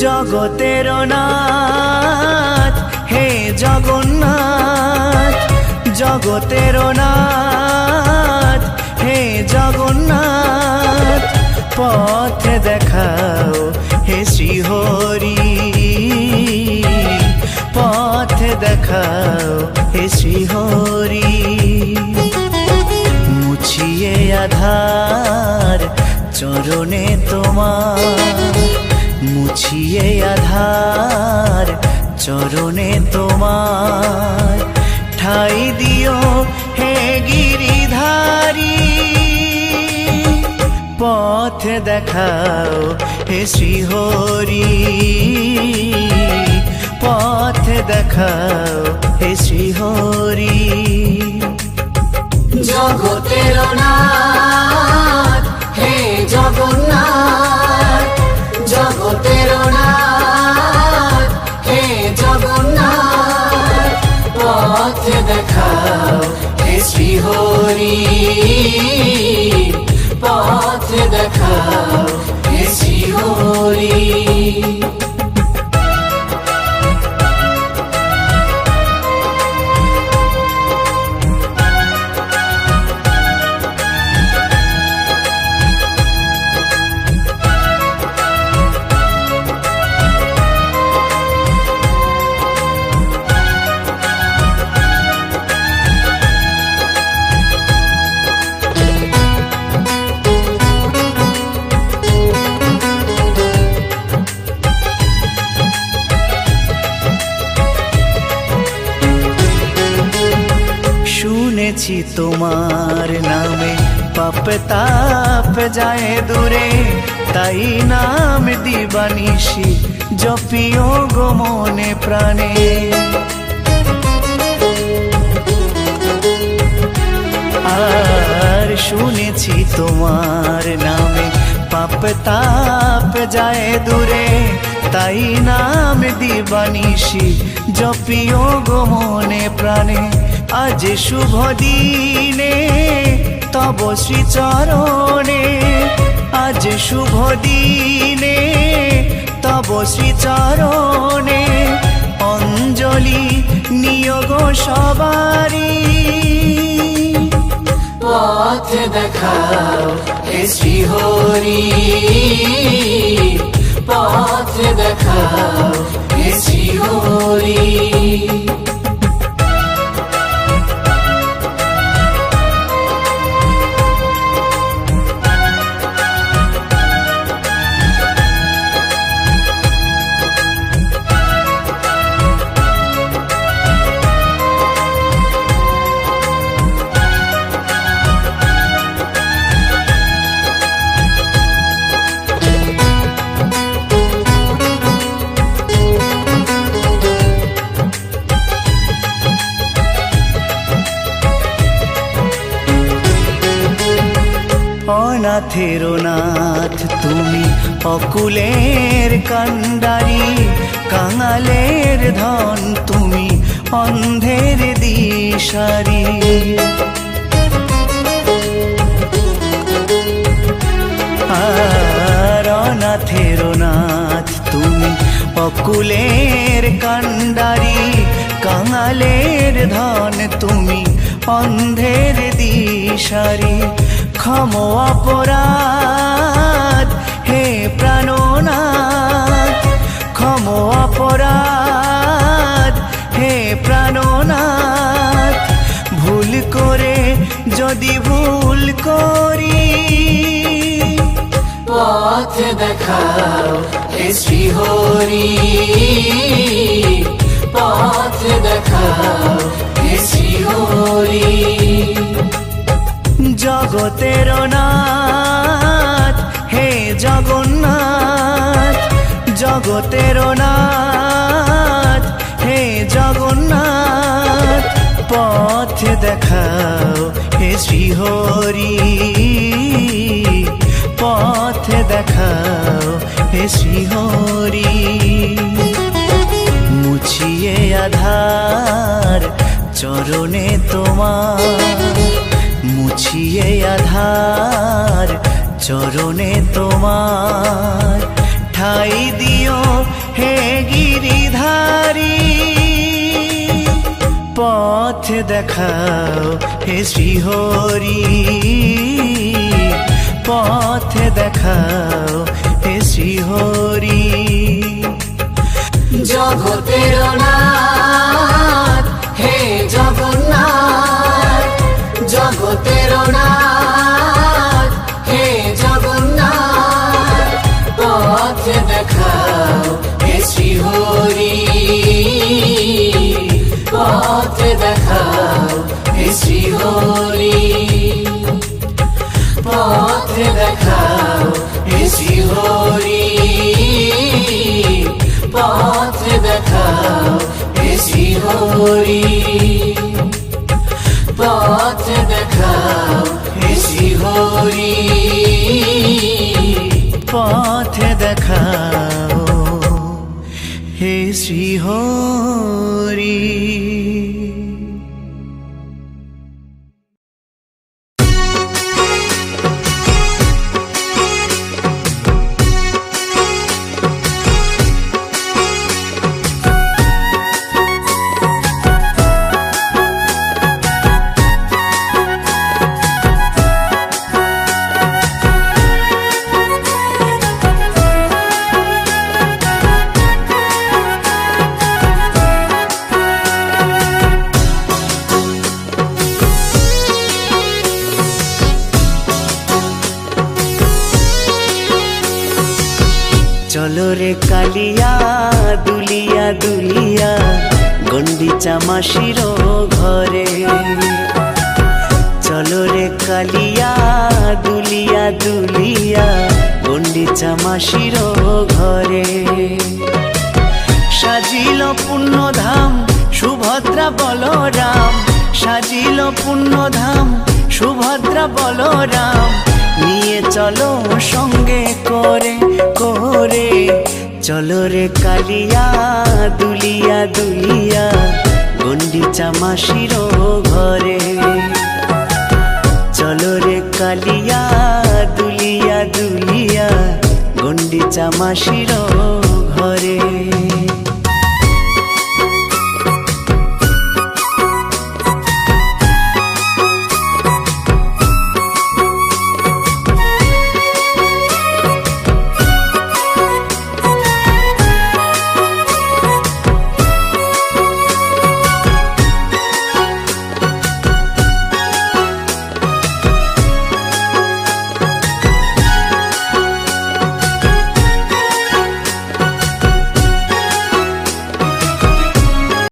জগতের নাথ হে জগন্নাথ, জগতের নাথ হে জগন্নাথ, পথ দেখাও হে শ্রীহরি, পথ দেখাও হে শ্রীহরি। মুছিয়ে আধার চরণে তোমার, মুছিয়ে আধার চরণে তোমার, ঠাই দিও হে গিরিধারী, পথ দেখাও হে শ্রীহরি, পথ দেখাও হে শ্রীহরি। জগতের নাথ হে জগন্নাথ, জগতের নাথ হে জগন্নাথ, পথ দেখাও হে শ্রীহরি, পথ দেখাও হে শ্রীহরি। শুনেছি তোমার নামে পাপ তাপ যায় দূরে, তাই নাম দিবানিশি জপিও গো মনে প্রাণে। আর শুনেছি তোমার নামে পাপ তাপ যায় দূরে, তাই নাম দিবানিশি জপিও গো মনে প্রাণে। আজ শুভ দিনে তব শ্রীচরণে, আজ শুভ দিনে তব শ্রীচরণে, অঞ্জলি নিয়োগ সবারি, পথ দেখাও হে শ্রীহরি, পথ দেখাও হে শ্রীহরি। অনাথের নাথ তুমি অকুলের কান্ডারি, কাঙালের ধন তুমি অন্ধের দিশারি। আর অনাথের নাথ তুমি অকুলের কান্ডারি, কাঙালের ধন তুমি অন্ধের দিশারি। ক্ষম অপরাধ হে প্রাণনাথ, ক্ষম অপরাধ হে প্রাণনাথ, ভুল করে যদি ভুল করি, পথ দেখাও হে শ্রীহরি, পথ দেখাও হে শ্রীহরি। জগতের নাথ হে জগন্নাথ, জগতের নাথ হে জগন্নাথ, পথ দেখাও হে শ্রীহরি, পথ দেখাও হে শ্রীহরি। মুছিয়ে আধার চরণে তোমার, মুছিয়ে আধার চরণে তোমার, ঠাই দিও হে গিরিধারী, পথ দেখাও হে শ্রীহরি, পথ দেখাও হে শ্রীহরি। জগতের নাথ হে জগন্নাথ, জগতের নাথ হে জগন্নাথ, পথ দেখাও হে শ্রীহরি, পথ দেখাও হে শ্রীহরি, পথ দেখাও হে শ্রীহরি, পথ দেখাও হে শ্রীহরি, পথ দেখাও হে শ্রীহরি, পথ দেখাও হে শ্রীহরি। চলো রে কালিয়া দুলিয়া দুলিয়া গন্ডিচা মাসির ঘরে, চলো রে কালিয়া দুলিয়া দুলিয়া গন্ডিচা মাসির ঘরে। সাজিল পুণ্যধাম সুভদ্রা বলরাম, সাজিল পুণ্যধাম সুভদ্রা বলরাম, নিয়ে চলো সঙ্গে করে করে। চলো রে কালিয়া দুলিয়া দুলিয়া গন্ডিচা মাসির ঘরে, চলো রে কালিয়া দুলিয়া দুলিয়া গন্ডিচা মাসির